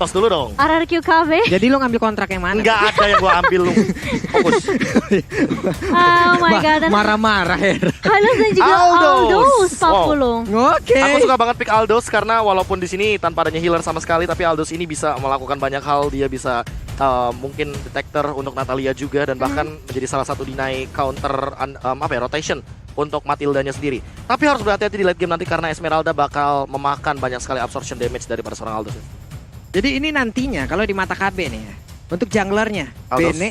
Tos dulu dong. RRQ KB. Jadi lo ngambil kontrak yang mana? Nggak ada yang gue ambil lu. Fokus. Oh my god. Marah-marah ya. Hylos dan juga Aldous 40. Oke. Aku suka banget pick Aldous karena walaupun di sini tanpa adanya healer sama sekali, tapi Aldous ini bisa melakukan banyak hal. Dia bisa mungkin detector untuk Natalia juga dan bahkan menjadi salah satu deny counter rotation untuk Matildanya sendiri. Tapi harus berhati-hati di late game nanti karena Esmeralda bakal memakan banyak sekali absorption damage daripada seorang Aldous. Jadi ini nantinya kalau di mata KB nih ya, untuk junglernya Aldous. Bene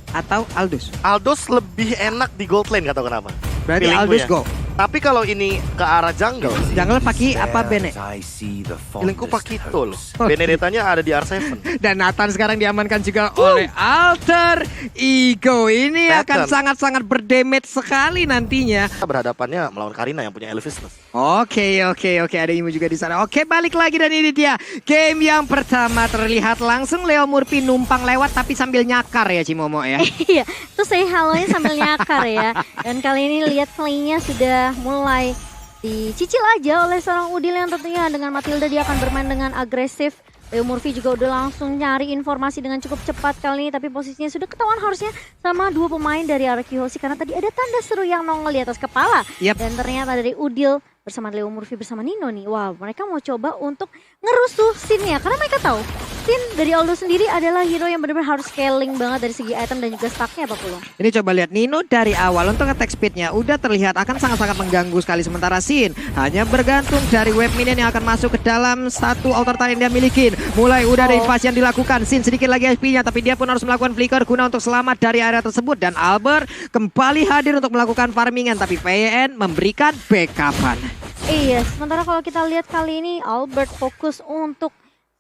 atau Aldous. Aldous lebih enak di gold lane, gak tau kenapa. Berarti Feeling Aldous gue ya. go. Tapi kalau ini ke arah jungle, Jungler pakai apa Bene? feelingku Pakito loh. Benedettanya ada di R7. Dan Nathan sekarang diamankan juga oleh Alter Ego. Ini akan Nathan. sangat-sangat berdamage sekali nantinya. Kita berhadapannya melawan Karina yang punya Elvisness. Oke, ada Imu juga di sana. Oke, balik lagi dan ini dia game yang pertama terlihat langsung Leo Murphy numpang lewat tapi sambil nyakar ya Cimomo ya. Iya, terus saya halonya sambil nyakar ya. Dan kali ini lihat playnya sudah mulai dicicil aja oleh seorang Udil yang tentunya dengan Matilda dia akan bermain dengan agresif. Leo Murphy juga udah langsung nyari informasi dengan cukup cepat kali ini, tapi posisinya sudah ketahuan harusnya sama dua pemain dari RRQ Hoshi karena tadi ada tanda seru yang nongol di atas kepala. Yap. Dan ternyata dari Udil bersama Leo Murphy bersama Nino nih. Wow, mereka mau coba untuk ngerusuh Sin-nya karena mereka tahu Sin dari Aldo sendiri adalah hero yang benar-benar harus scaling banget dari segi item dan juga stacknya Pak Pulung. Ini coba lihat Nino dari awal untuk attack speednya udah terlihat akan sangat-sangat mengganggu sekali, sementara Sin hanya bergantung dari wave minion yang akan masuk ke dalam satu altar tali yang dia miliki. Mulai udah ada invasi yang dilakukan, Sin sedikit lagi HP-nya tapi dia pun harus melakukan flicker guna untuk selamat dari area tersebut dan Albert kembali hadir untuk melakukan farmingan tapi VN memberikan backupan. Iya, sementara kalau kita lihat kali ini Albert fokus untuk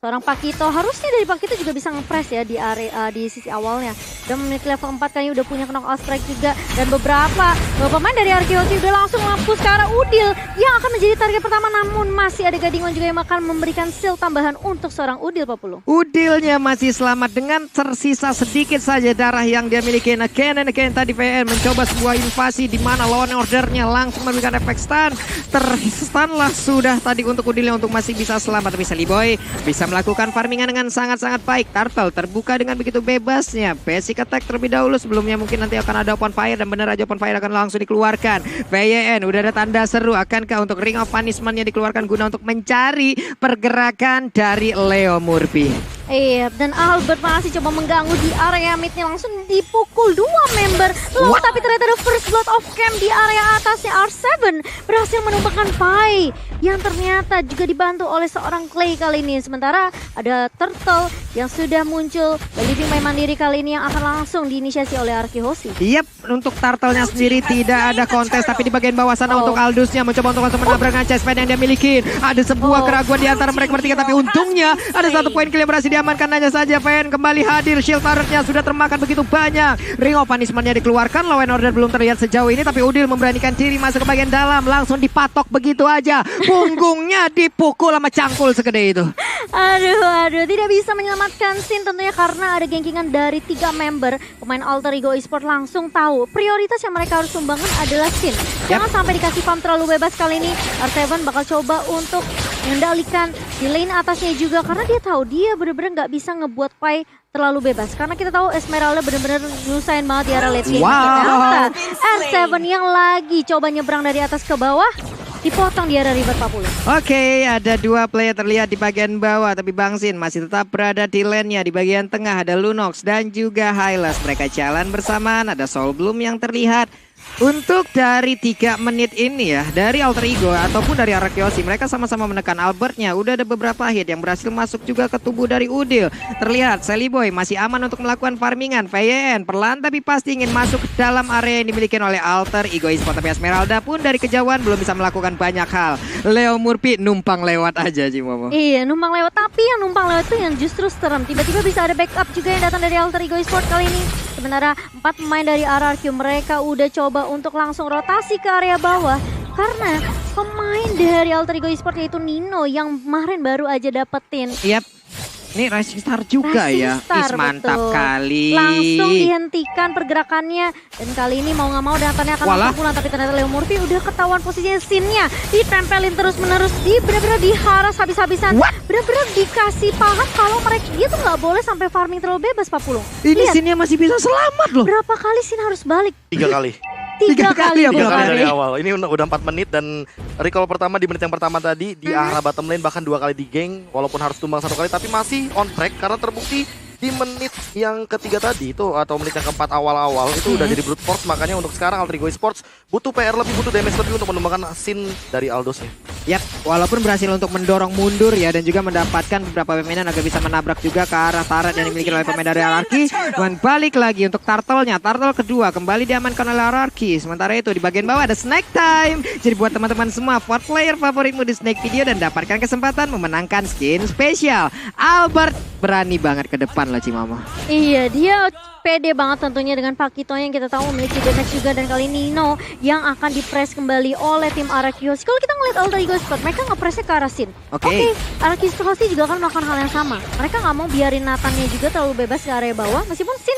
seorang Pakito. Harusnya dari Pakito juga bisa nge-press ya di area di sisi awalnya. Dan memiliki level 4 kali udah punya knock-out strike juga. Dan beberapa pemain dari Arkeosi udah langsung mampus ke arah Udil yang akan menjadi target pertama. Namun masih ada Gadingon juga yang akan memberikan shield tambahan untuk seorang Udil Pak Pulu. Udilnya masih selamat dengan tersisa sedikit saja darah yang dia miliki. Again and again tadi VN mencoba sebuah invasi di mana lawan ordernya langsung memberikan efek stun. Terstun lah sudah tadi untuk Udilnya untuk masih bisa selamat. Tapi Sally Boy bisa melakukan farmingan dengan sangat-sangat baik. Turtle terbuka dengan begitu bebasnya. Basic attack terlebih dahulu sebelumnya mungkin nanti akan ada open fire dan benar aja open fire akan langsung dikeluarkan. VYN udah ada tanda seru, akankah untuk Ring of Punishment-nya dikeluarkan guna untuk mencari pergerakan dari Leo Murphy. Iya, dan Albert masih coba mengganggu di area midnya, langsung dipukul dua member. Loh, tapi ternyata ada first blood of camp di area atasnya. R7 berhasil menumpahkan Pai yang ternyata juga dibantu oleh seorang Clay kali ini. Sementara ada Turtle yang sudah muncul living by mandiri kali ini yang akan langsung diinisiasi oleh Arki Hoshi. Yap, untuk Turtle-nya sendiri tidak ada kontes, tapi di bagian bawah sana untuk Aldous-nya mencoba untuk langsung menabrak dengan chestplate yang dia miliki. Ada sebuah keraguan di antara mereka bertiga, tapi untungnya ada satu poin kill yang berhasil diamankan. Hanya saja VN kembali hadir, shield turret-nya sudah termakan begitu banyak. Ring of Punishment-nya dikeluarkan, law and order belum terlihat sejauh ini, tapi Udil memberanikan diri masuk ke bagian dalam, langsung dipatok begitu aja. Punggungnya dipukul sama cangkul segede itu. Aduh, tidak bisa menyelamatkan Sin tentunya karena ada gengkingan dari 3 member. Pemain Alter Ego Esports langsung tahu prioritas yang mereka harus sumbangkan adalah Sin. Jangan sampai dikasih farm terlalu bebas kali ini. R7 bakal coba untuk mengendalikan di lane atasnya juga karena dia tahu dia benar-benar nggak bisa ngebuat Pai terlalu bebas karena kita tahu Esmeralda benar-benar nyusahin banget di area late game. Wow. R7 yang lagi coba nyebrang dari atas ke bawah dipotong di area ribet 40. Oke, ada 2 player terlihat di bagian bawah, tapi Bang Sin masih tetap berada di lane-nya. Di bagian tengah ada Lunox dan juga Hylas. Mereka jalan bersamaan, ada Soul Bloom yang terlihat. Untuk dari 3 menit ini ya, dari Alter Ego ataupun dari Arkeosi, mereka sama-sama menekan Albertnya. Udah ada beberapa hit yang berhasil masuk juga ke tubuh dari Udil. Terlihat Sally Boy masih aman untuk melakukan farmingan. VYN perlahan tapi pasti ingin masuk ke dalam area yang dimiliki oleh Alter Ego Esports. Tapi Esmeralda pun dari kejauhan belum bisa melakukan banyak hal. Leo Murphy numpang lewat aja Cimomo. Iya, numpang lewat. Tapi yang numpang lewat itu yang justru serem. Tiba-tiba bisa ada backup juga yang datang dari Alter Ego Esports kali ini. Sementara 4 pemain dari RRQ mereka udah coba untuk langsung rotasi ke area bawah. Karena pemain dari Alter Ego Esports yaitu Nino yang kemarin baru aja dapetin Yap. Ini Rising Star juga Rising ya. Star, Mantap betul. kali. Langsung dihentikan pergerakannya. Dan kali ini mau nggak mau Nathannya akan langsung pulang. Tapi ternyata Leo Murphy udah ketahuan posisinya, Sin-nya ditempelin terus-menerus. Bener-bener diharas habis-habisan. Bener-bener dikasih paham kalau dia tuh nggak boleh sampai farming terlalu bebas, Pak Pulung. Ini Lihat, Sin-nya masih bisa selamat loh. berapa kali Sin harus balik? 3 kali. Tiga kali ya, Tiga Bro. kali dari awal. Ini udah 4 menit dan recall pertama di menit yang pertama tadi di arah bottom lane, bahkan 2 kali di geng walaupun harus tumbang 1 kali, tapi masih on track karena terbukti di menit yang ketiga tadi itu atau menit yang keempat awal-awal itu udah jadi brute force. Makanya untuk sekarang Alter Ego Esports butuh PR lebih, butuh damage lebih untuk menumbangkan Sin dari Aldos nih. Yap, walaupun berhasil untuk mendorong mundur ya dan juga mendapatkan beberapa pemain agar bisa menabrak juga ke arah turret yang dimiliki oleh pemain dari Ararki. Dan balik lagi untuk turtle-nya, turtle kedua kembali diamankan oleh Ararki. Sementara itu di bagian bawah ada Snake Time. Jadi buat teman-teman semua, vote player favoritmu di Snake Video dan dapatkan kesempatan memenangkan skin spesial. Albert berani banget ke depan lah Cimama. Iya, dia pede banget tentunya dengan Pakito yang kita tahu memiliki damage juga, dan kali ini Nino yang akan dipress kembali oleh tim Arakios. Kalau kita ngeliat Alter Ego Sport, mereka nge-pressnya ke arah Sin. Oke. Arakios juga akan melakukan hal yang sama. Mereka nggak mau biarin Nathannya juga terlalu bebas ke area bawah, meskipun Sin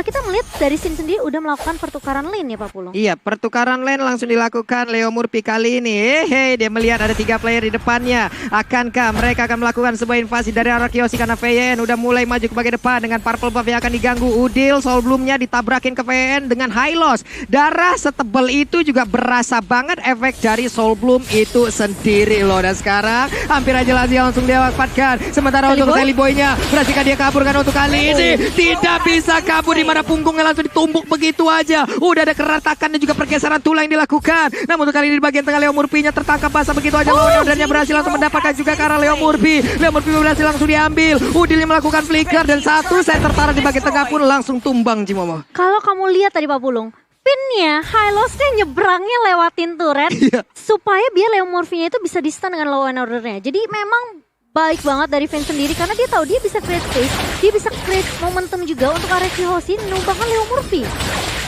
kita melihat dari Sin sendiri udah melakukan pertukaran lane ya Pak Pulung. Iya, pertukaran lane langsung dilakukan Leo Murphy kali ini. Dia melihat ada 3 player di depannya. Akankah mereka akan melakukan sebuah invasi dari Arakios karena VN udah mulai maju ke bagian depan dengan purple buff yang akan diganggu. Udil Soul Bloom-nya ditabrakin ke VN dengan high loss. Darah setebal itu juga berasa banget efek dari Soul Bloom itu sendiri loh. Dan sekarang hampir aja Lazio langsung didapatkan. Sementara untuk Sally Boy-nya berhasilkan dia kabur kan untuk kali ini. Tidak bisa kabur di mana punggungnya langsung ditumbuk begitu aja. Udah ada keratakan dan juga pergeseran tulang yang dilakukan. Namun untuk kali ini di bagian tengah Leo Murphy-nya tertangkap basah begitu aja. Ordernya berhasil langsung mendapatkan juga ke arah Leo Murphy. Leo Murphy berhasil langsung diambil. Udilnya melakukan flicker dan satu set tertarik di bagian tengah pun langsung tumbang Cimomo. Kalau kamu lihat tadi Pak Pulung, pinnya, high loss-nya nyebrangnya lewatin turret supaya biar Leo Murphy-nya itu bisa di-stun dengan low end order-nya. Jadi memang baik banget dari fans sendiri karena dia tahu dia bisa create space, dia bisa create momentum juga untuk Arakios menumbangkan Leo Murphy.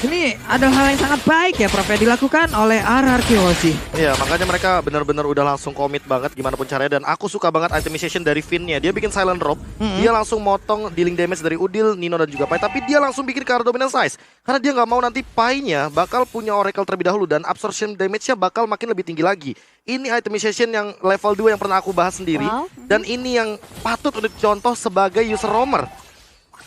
Ini adalah hal yang sangat baik ya Prof, yang dilakukan oleh Arakios. Iya, makanya mereka benar-benar udah langsung komit banget gimana pun caranya. Dan aku suka banget itemization dari Finn-nya. Dia bikin silent drop, dia langsung motong dealing damage dari Udil, Nino dan juga Pai. Tapi dia langsung bikin ke arah dominant size karena dia nggak mau nanti Pai-nya bakal punya Oracle terlebih dahulu dan absorption damage-nya bakal makin lebih tinggi lagi. Ini itemization yang level 2 yang pernah aku bahas sendiri. Dan ini yang patut untuk dicontoh sebagai user roamer.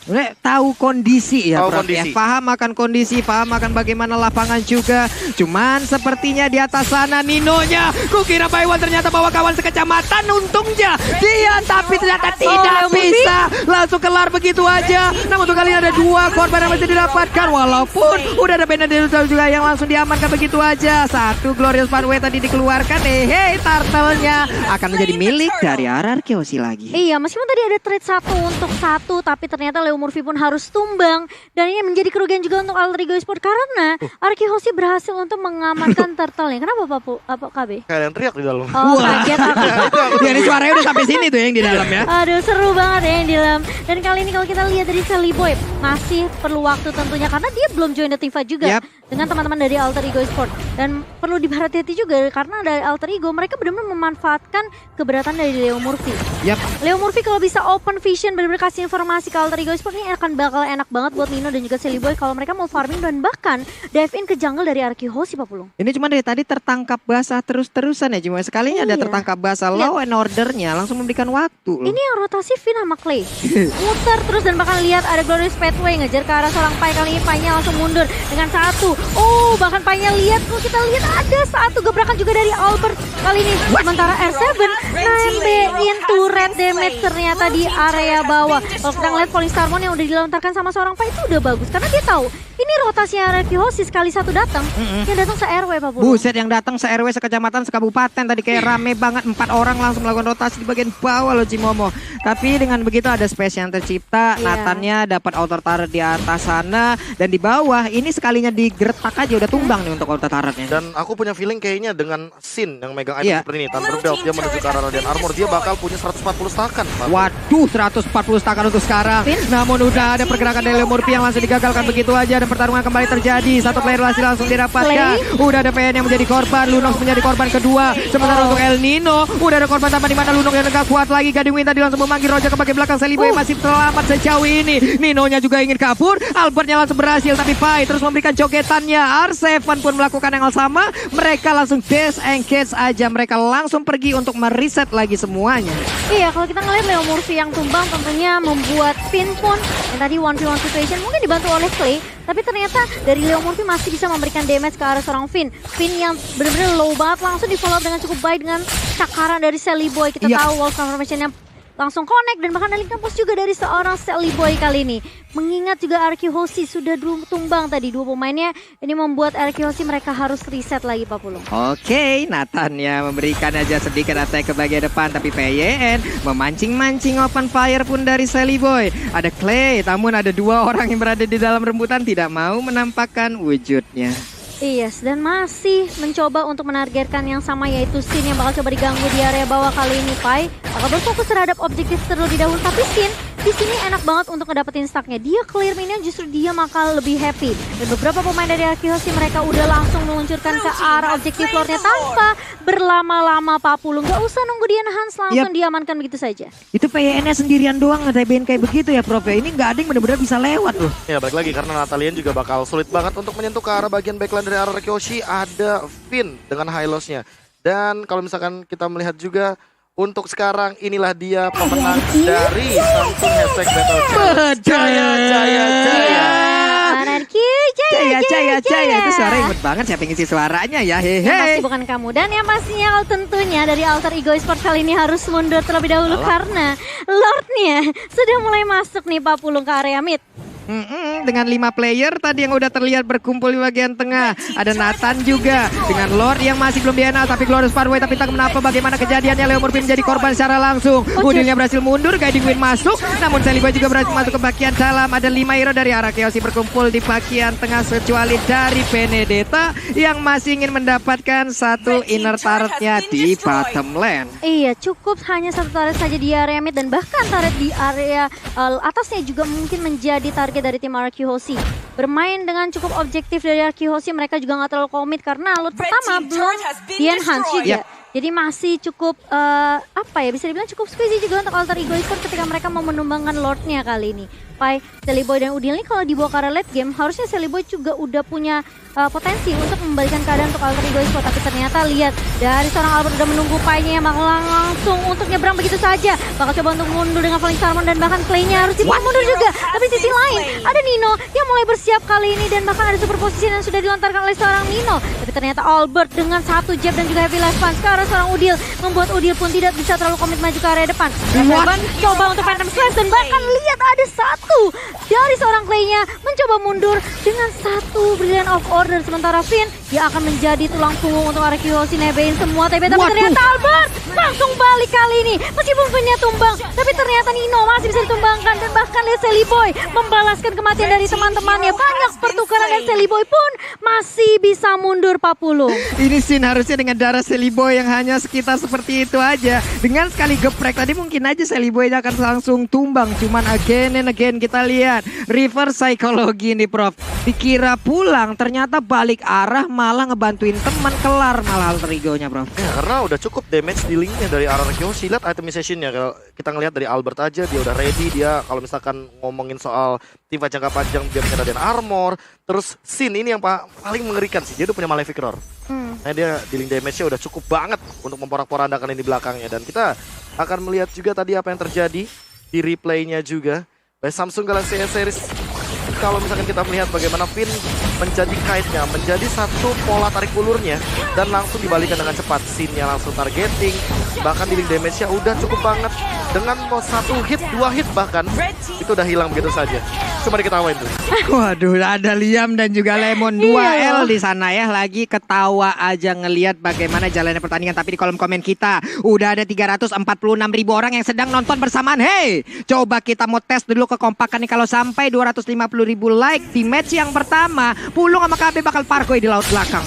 Udah tahu kondisi ya, Tahu Prof, ya. kondisi. Paham akan kondisi, paham akan bagaimana lapangan juga. Cuman sepertinya di atas sana Ninonya, kukira Paiwan ternyata bawa kawan sekecamatan, untungnya dia tapi ternyata tidak bisa langsung kelar begitu aja. Namun untuk kali ini ada 2 korban yang masih didapatkan, walaupun udah ada Benedict juga yang langsung diamankan begitu aja. Satu Glorious Pathway tadi dikeluarkan, turtle-nya akan menjadi milik dari Arakios lagi. Iya, meskipun tadi ada trade 1 untuk 1, tapi ternyata Leo Murphy pun harus tumbang. Dan ini menjadi kerugian juga untuk Alter Ego Esports karena Arakios berhasil untuk mengamankan turtle-nya. Kenapa Pak KB? Kayak yang teriak di dalam. Oh, kaget aku. Dari suaranya udah sampai sini tuh yang di dalam ya. Aduh, seru banget ya yang di dalam. Dan kali ini kalau kita lihat dari Sally Boy, masih perlu waktu tentunya karena dia belum join the team fight juga dengan teman-teman dari Alter Ego Esports. Dan perlu diperhati-hati juga karena dari Alter Ego mereka benar-benar memanfaatkan keberatan dari Leo Murphy. Leo Murphy kalau bisa open vision, benar-benar kasih informasi ke Alter Ego Esports, ini akan bakal enak banget buat Nino dan juga Sally Boy kalau mereka mau farming dan bahkan dive in ke jungle dari Arakios Pak Pulung. Ini cuma dari tadi tertangkap basah terus-terusan ya, cuma sekalinya ada tertangkap basah. Low and ordernya langsung memberikan waktu loh. Ini yang rotasi Finn sama Clay muter terus dan bahkan lihat ada Glorious Pathway ngejar ke arah seorang Pai. Kali ini Pai-nya langsung mundur dengan 1. Bahkan Pai-nya lihat, kalau kita lihat ada 1 gebrakan juga dari Albert kali ini. Sementara R7 nembein turret damage ternyata di area bawah. Kalau kita ngeliat Falling Starmon yang udah dilontarkan sama seorang Pai itu udah bagus karena dia tahu ini rotasi Arakios sekali 1 datang, yang datang se-RW Pak Pulung. Buset, yang datang se-RW, sekecamatan, sekabupaten tadi kayak rame banget. 4 orang langsung melakukan rotasi di bagian bawah loh Cimomo. Tapi dengan begitu ada space yang tercipta. Nathannya dapat outer turret di atas sana dan di bawah ini sekalinya digeretak aja udah tumbang nih untuk outer turretnya. Dan aku punya feeling kayaknya dengan Sin yang megang megang item Iya. seperti ini. Thunder Belt dia menuju ke arah Radiant Armor, dia bakal punya 140 stakan. Pak. Waduh, 140 stakan untuk sekarang. Namun udah ada pergerakan dari Leo Murphy yang langsung digagalkan begitu aja. Dan pertarungan kembali terjadi. Satu player masih langsung didapatkan. Udah ada PN yang menjadi korban. Lunox menjadi korban kedua. Sementara untuk El Nino, udah ada korban tambahan di mana Lunox yang agak kuat lagi. Gading Win tadi langsung memanggil Roja ke bagian belakang. Seliboy masih selamat sejauh ini. Ninonya juga ingin kabur. Albertnya langsung berhasil. Tapi Pai terus memberikan jogetannya. R7 pun melakukan yang sama. Mereka langsung disengage aja. Mereka langsung pergi untuk mereset lagi semuanya. Iya, kalau kita ngeliat Leo Murphy yang tumbang tentunya membuat Finn pun yang tadi 1v1 situation mungkin dibantu oleh Clay, tapi ternyata dari Leo Murphy masih bisa memberikan damage ke arah seorang Finn. Finn yang benar-benar low banget langsung di follow up dengan cukup baik dengan cakaran dari Sally Boy. Kita tahu Wolf Confirmation-nya langsung connect dan bahkan ada link kampus juga dari seorang Sally Boy kali ini. Mengingat juga RQ Hoshi sudah tumbang tadi dua pemainnya, ini membuat RQ Hoshi mereka harus reset lagi Pak Pulung. Oke, Nathan ya memberikan aja sedikit attack ke bagian depan, tapi PYN memancing-mancing open fire pun dari Sally Boy. Ada Clay, namun ada dua orang yang berada di dalam rembutan tidak mau menampakkan wujudnya. Yes, dan masih mencoba untuk menargetkan yang sama yaitu Sin yang bakal coba diganggu di area bawah kali ini. Pai bakal berfokus terhadap objektif terlebih dahulu, tapi Sin di sini enak banget untuk ngedapetin stacknya. Dia clear minion, justru dia bakal lebih happy. Dan beberapa pemain dari Arkihosi mereka udah langsung meluncurkan ke arah objektif floornya tanpa berlama-lama Pak Pulung. Gak usah nunggu dia Hans, langsung diamankan begitu saja. Itu PYN-nya sendirian doang ngedabein kayak begitu ya Prof. Ini nggak ada yang benar-benar bisa lewat loh. Ya balik lagi karena Natalian juga bakal sulit banget untuk menyentuh ke arah bagian backline dari arah Kyoshi. Ada Finn dengan high loss-nya. Dan kalau misalkan kita melihat juga untuk sekarang inilah dia pemenang dari Samsung Hashtag Battle Challenge. Jaya, jaya, jaya. Anarki, jaya. Itu suara imut banget, siapa yang ngisi suaranya ya, Yang hehe. pasti bukan kamu. Dan yang pastinya tentunya dari Alter Ego Esports kali ini harus mundur terlebih dahulu karena Lordnya sudah mulai masuk nih Pak Pulung ke area mid. Dengan 5 player tadi yang udah terlihat berkumpul di bagian tengah. Ada Nathan juga dengan Lord yang masih belum DNA, tapi Glorious Pathway, tapi tak kenapa bagaimana kejadiannya Leo Murphy menjadi korban secara langsung. Udilnya berhasil mundur, Guiding Wind masuk, namun Sally Boy juga berhasil masuk ke bagian dalam. Ada 5 hero dari arah Chaos berkumpul di bagian tengah kecuali dari Benedetta yang masih ingin mendapatkan satu inner turret-nya di bottom lane. Iya, cukup hanya satu turret saja di area mid dan bahkan turret di area atasnya juga mungkin menjadi target dari tim RQ Hoshi. Bermain dengan cukup objektif dari RQ Hoshi, mereka juga nggak terlalu komit karena loot pertama belum di-enhance juga. Jadi masih cukup, bisa dibilang cukup squeezy juga untuk Alter Ego Esports ketika mereka mau menumbangkan Lordnya kali ini. Pai, Sally Boy dan Udil ini kalau dibawa ke arah late game, harusnya Sally Boy juga udah punya potensi untuk membalikan keadaan untuk Alter Ego Esports. Tapi ternyata lihat, dari seorang Albert udah menunggu Pai-nya yang bakal langsung untuk nyebrang begitu saja. Bakal coba untuk mundur dengan Falling Salmon dan bahkan Clay-nya harus dibikin mundur juga. Tapi sisi lain, ada Nino yang mulai bersiap kali ini dan bahkan ada super position yang sudah dilontarkan oleh seorang Nino. Tapi ternyata Albert dengan satu jab dan juga heavy life punch ke arah seorang Udil membuat Udil pun tidak bisa terlalu komit maju ke area depan. Evan coba untuk Phantom Slash dan bahkan lihat ada satu dari seorang Clay-nya mencoba mundur dengan satu Brilliant of Order. Sementara Finn dia akan menjadi tulang punggung untuk RQ Hoshi nebein semua TB, tapi ternyata Albert langsung balik kali ini. Meskipun Finn-nya tumbang, tapi ternyata Nino masih bisa ditumbangkan dan bahkan lihat Sally Boy membalaskan kematian dari teman-temannya. Banyak pertukaran dan Sally Boy pun masih bisa mundur Pak Pulung. Ini scene harusnya dengan darah Sally Boy yang hanya sekitar seperti itu aja. Dengan sekali geprek tadi mungkin aja Sally Boy akan langsung tumbang. Cuman again and again kita lihat reverse psychology nih Prof. Dikira pulang ternyata balik arah malah ngebantuin teman, kelar malah Alter Ego-nya Prof. Ya, karena udah cukup damage dealingnya dari arah Kyoshi. Lihat itemization-nya, kalau kita ngelihat dari Albert aja dia udah ready. Dia kalau misalkan ngomongin soal tifa jangka panjang dia punya Radiant Armor. Terus Sin ini yang paling mengerikan sih, dia udah punya Malefic Roar. Nah dia dealing damage-nya udah cukup banget untuk memporak-porandakan ini belakangnya. Dan kita akan melihat juga tadi apa yang terjadi di replay-nya juga by Samsung Galaxy S Series. Kalau misalkan kita melihat bagaimana Finn menjadi kite-nya, menjadi satu pola tarik ulurnya dan langsung dibalikan dengan cepat. Scene-nya langsung targeting, bahkan dealing damage-nya udah cukup banget. Dengan mau 1 hit, 2 hit bahkan, itu udah hilang begitu saja. Cuma diketawain tuh. Waduh, ada Liam dan juga Lemon 2L di sana ya. Lagi ketawa aja ngelihat bagaimana jalannya pertandingan. Tapi di kolom komen kita udah ada 346.000 orang yang sedang nonton bersamaan. Hey, coba kita mau tes dulu kekompakan nih. Kalau sampai 250.000 like di match yang pertama, Pulung sama KB bakal parkour di laut belakang.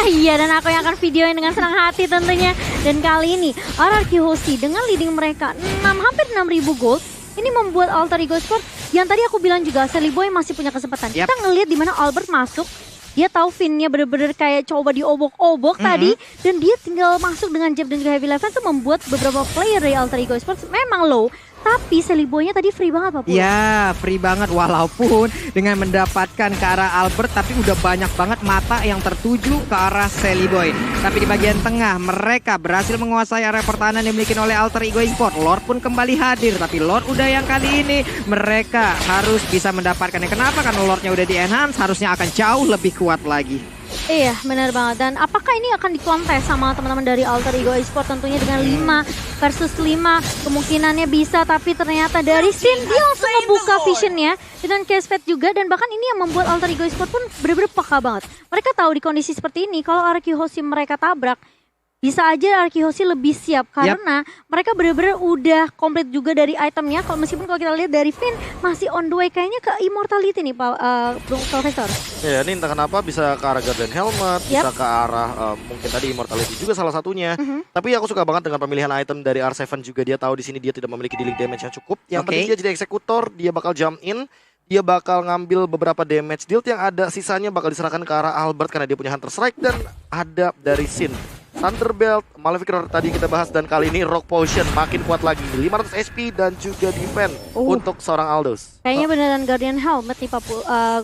Iya, dan aku yang akan videoin dengan senang hati tentunya. Dan kali ini RRQ Hoshi dengan leading mereka hampir 6.000 gold. Ini membuat Alter Ego Sport yang tadi aku bilang juga Sally Boy masih punya kesempatan. Kita ngelihat di mana Albert masuk, dia tahu Finn-nya bener-bener kayak coba diobok-obok tadi, dan dia tinggal masuk dengan jab dan juga heavy level itu membuat beberapa player dari Alter Ego Sport memang low. Tapi Sally Boy-nya tadi free banget Pak Pul. Ya, free banget walaupun dengan mendapatkan ke arah Albert, tapi udah banyak banget mata yang tertuju ke arah Sally Boy. Tapi di bagian tengah mereka berhasil menguasai area pertahanan yang dimiliki oleh Alter Ego Esport. Lord pun kembali hadir, tapi Lord udah yang kali ini mereka harus bisa mendapatkannya. Kenapa? Karena Lordnya udah di-enhance, harusnya akan jauh lebih kuat lagi. Iya, benar banget. Dan apakah ini akan dikontes sama teman-teman dari Alter Ego Esport tentunya dengan 5 versus 5. Kemungkinannya bisa, tapi ternyata dari Sin dia langsung ngebuka visionnya dengan Cashfed juga. Dan bahkan ini yang membuat Alter Ego Esport pun benar-benar peka banget. Mereka tahu di kondisi seperti ini kalau RRQ Hoshi mereka tabrak, bisa aja RRQ Hoshi lebih siap karena mereka benar-benar udah komplit juga dari itemnya. Kalau meskipun kalau kita lihat dari Finn masih on the way kayaknya ke immortality nih Pak Profesor. Ya, ini entah kenapa bisa ke arah Garden Helmet, bisa ke arah mungkin tadi immortality juga salah satunya. Tapi aku suka banget dengan pemilihan item dari R7 juga. Dia tahu di sini dia tidak memiliki dealing damage yang cukup. Yang penting dia jadi eksekutor, dia bakal jump in. Dia bakal ngambil beberapa damage deal yang ada, sisanya bakal diserahkan ke arah Albert karena dia punya Hunter Strike dan ada dari Sin. Thunderbelt, Maleficor tadi kita bahas, dan kali ini Rock Potion makin kuat lagi, 500 SP dan juga defense untuk seorang Aldous. Kayaknya beneran Guardian Helmet nih Pak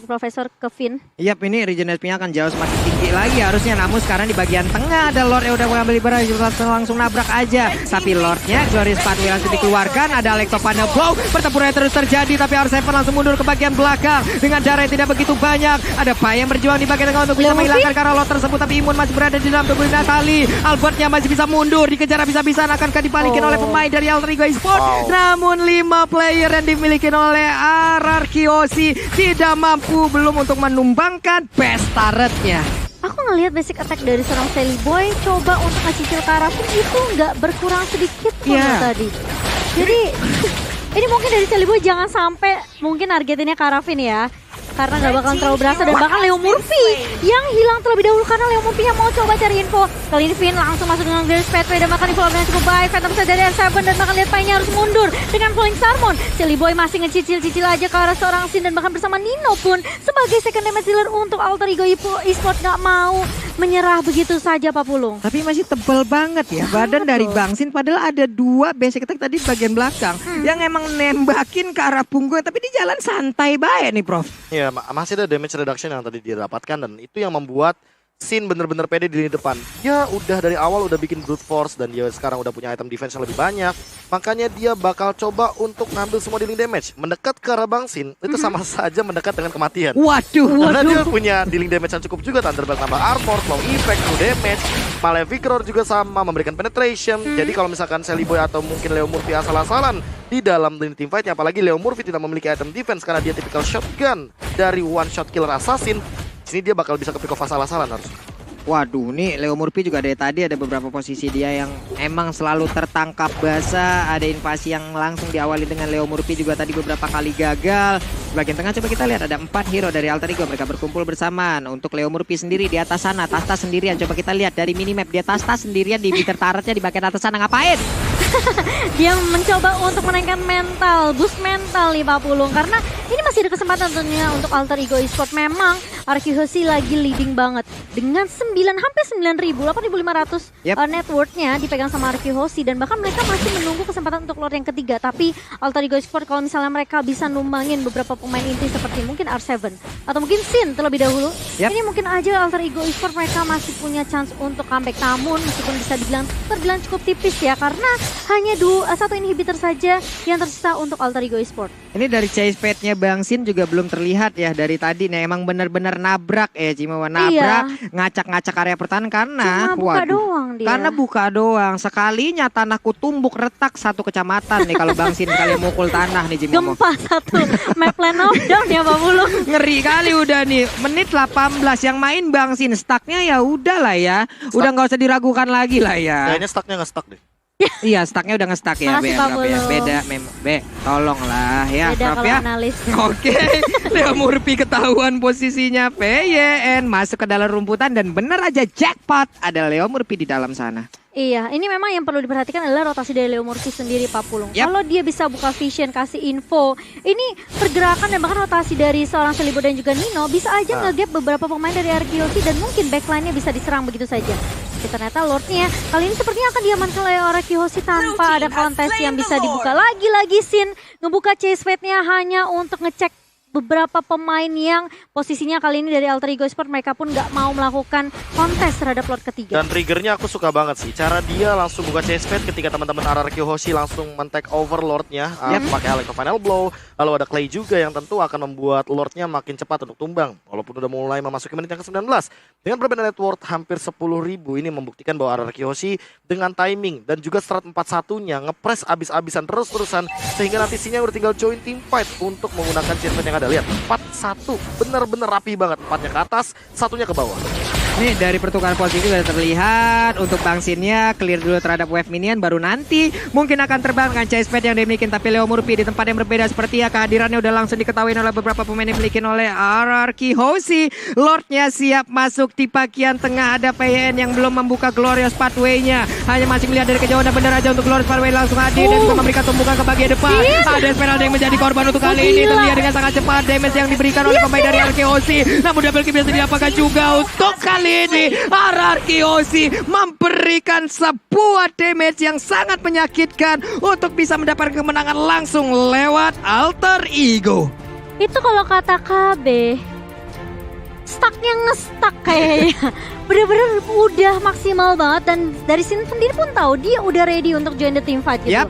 Profesor Kevin. Yap, ini regen SP-nya akan jauh semakin tinggi lagi harusnya. Namun sekarang di bagian tengah ada Lord yang udah mengambil liberasi, langsung nabrak aja. Tapi Lordnya Glorious Pathway langsung dikeluarkan. Ada Electro Panda Blow, pertempuran terus terjadi. Tapi R7 langsung mundur ke bagian belakang dengan darah yang tidak begitu banyak. Ada Pai yang berjuang di bagian tengah untuk bisa menghilangkan karena Lord tersebut. Tapi Imun masih berada di dalam tubuh Natali. Albertnya masih bisa mundur, dikejar habis-habisan, akankah dibalikin oleh pemain dari Alter Ego Esport. Namun 5 player yang dimiliki oleh RRQ Hoshi tidak mampu belum untuk menumbangkan best turretnya. Aku ngelihat basic attack dari seorang Sally Boy coba untuk ngecicil ke arah Finn itu nggak berkurang sedikit pun tadi. Jadi ini mungkin dari Sally Boy jangan sampai mungkin targetinnya ke arah Finn ya. Karena nggak bakal terlalu berasa, dan bahkan Leo Murphy yang hilang terlebih dahulu karena Leo Murphy yang mau coba cari info. Kali ini Finn langsung masuk dengan Glorious Pathway dan bahkan info dengan cukup baik. Phantom Side dari R7 dan bahkan lihat Pai-nya harus mundur dengan Falling Salmon. Sally Boy masih ngecicil-cicil aja ke arah seorang Sin dan bahkan bersama Nino pun sebagai second damage dealer untuk Alter Ego Esport nggak mau menyerah begitu saja Pak Pulung. Tapi masih tebal banget ya badan dari Bang Sin, padahal ada 2 basic attack tadi bagian belakang yang emang nembakin ke arah punggung, tapi di jalan santai baik nih Prof. Ya, masih ada damage reduction yang tadi dia dapatkan, dan itu yang membuat Sin bener-bener pede di lini depan. Dia udah dari awal udah bikin brute force dan dia sekarang udah punya item defense yang lebih banyak. Makanya dia bakal coba untuk ngambil semua dealing damage. Mendekat ke arah Bang Sin itu sama saja mendekat dengan kematian. Waduh. Karena dia punya dealing damage yang cukup juga. Thunderbelt nambah armor, slow effect, no damage. Maleficor juga sama memberikan penetration. Jadi kalau misalkan Sally Boy atau mungkin Leo Murphy asal-asalan di dalam team fightnya, apalagi Leo Murphy tidak memiliki item defense karena dia tipikal shotgun dari one shot killer assassin, sini dia bakal bisa ke pick off asal-asalan harus. Waduh, nih Leo Murphy juga dari tadi ada beberapa posisi dia yang emang selalu tertangkap basah. Ada invasi yang langsung diawali dengan Leo Murphy juga tadi beberapa kali gagal. Bagian tengah coba kita lihat ada 4 hero dari Alter Ego, mereka berkumpul bersamaan. Untuk Leo Murphy sendiri di atas sana, Tas sendirian. Coba kita lihat dari minimap, dia Tas sendirian di meter turretnya di bagian atas sana, ngapain? Dia mencoba untuk menaikkan mental, boost mental nih Pak Pulung. Karena ini masih ada kesempatan tentunya untuk Alter Ego Esport. Memang RRQ Hoshi lagi leading banget dengan hampir 9.000, 8.500 net worth-nya dipegang sama RRQ Hoshi, dan bahkan mereka masih menunggu kesempatan untuk Lord yang ketiga. Tapi Alter Ego Esport kalau misalnya mereka bisa numbangin beberapa pemain inti seperti mungkin R7 atau mungkin Sin terlebih dahulu, ini mungkin aja Alter Ego Esport mereka masih punya chance untuk comeback. Namun meskipun bisa terbilang cukup tipis ya, karena hanya 1 inhibitor saja yang tersisa untuk Alter Ego Esport. Ini dari chase pad-nya Bang Sin juga belum terlihat ya dari tadi nih, emang benar-benar nabrak ya Cimawan, nabrak ngacak-ngacak area pertahanan karena Cuma buka doang dia. Karena buka doang. Sekalinya tanahku tumbuk retak satu kecamatan nih kalau Bang Sin kalian mukul tanah nih Jimmy ngomong. Gempa satu. Map plan down ya Pak Bulung. Ngeri kali udah nih. Menit 18 yang main Bang Sin. Stucknya ya udah lah ya. Udah nggak usah diragukan lagi lah ya. Kayaknya stucknya nggak stuck deh. Iya, stucknya udah nge-stuck ya. Makasih, Be, Pak berapa ya? Bulung. Beda, Be. Tolonglah ya, Beda Prof kalau ya. analis. Oke, Leo Murphy ketahuan posisinya PYN masuk ke dalam rumputan dan bener aja jackpot ada Leo Murphy di dalam sana. Iya, ini memang yang perlu diperhatikan adalah rotasi dari Leo Murphy sendiri Pak Pulung. Yap. Kalau dia bisa buka vision, kasih info, ini pergerakan dan bahkan rotasi dari seorang Selibo dan juga Nino bisa aja nge-gap beberapa pemain dari RQC dan mungkin backline-nya bisa diserang begitu saja. Tapi ternyata Lord-nya kali ini sepertinya akan diamankan oleh RQC tanpa ada kontes yang bisa dibuka. Lagi-lagi Sin ngebuka chase fate-nya hanya untuk ngecek beberapa pemain yang posisinya kali ini dari Alter Ego Sport mereka pun nggak mau melakukan kontes terhadap Lord ketiga. Dan triggernya aku suka banget sih. Cara dia langsung buka chase pad ketika teman-teman RRQ Hoshi langsung men-take over Lordnya. Pakai Electro Final Blow. Lalu ada Clay juga yang tentu akan membuat Lordnya makin cepat untuk tumbang. Walaupun udah mulai memasuki menit yang ke-19. Dengan perbedaan net worth hampir 10.000 ini membuktikan bahwa RRQ Hoshi dengan timing dan juga strat 4-1-nya ngepres abis-abisan terus-terusan. Sehingga nanti Sinya udah tinggal join team fight untuk menggunakan chase pad yang ada. Lihat 4-1 bener-bener rapi banget. 4-nya ke atas, 1-nya ke bawah. Nih dari pertukaran posisi sudah terlihat untuk Bang Sinnya clear dulu terhadap wave minion baru nanti mungkin akan terbang dengan chase pad yang dimiliki tapi Leo Murphy di tempat yang berbeda seperti ya kehadirannya udah langsung diketahui oleh beberapa pemain yang dimiliki oleh RRQ Hoshi. Lordnya siap masuk di bagian tengah ada PYN yang belum membuka Glorious Pathway-nya hanya masih melihat dari kejauhan dan benar aja untuk Glorious Pathway langsung hadir dan juga memberikan tumbukan ke bagian depan. Ada Esmeralda yang menjadi korban untuk kali ini terlihat dengan sangat cepat damage yang diberikan oleh pemain dari RRQ Hoshi. Namun double kill bisa diapakan juga untuk kali ini RRQ Hoshi memberikan sebuah damage yang sangat menyakitkan untuk bisa mendapatkan kemenangan langsung lewat Alter Ego. Itu kalau kata KB, stucknya nge-stuck kayaknya. Bener-bener udah maksimal banget dan dari sini sendiri pun tahu dia udah ready untuk join the team fight gitu. Yap.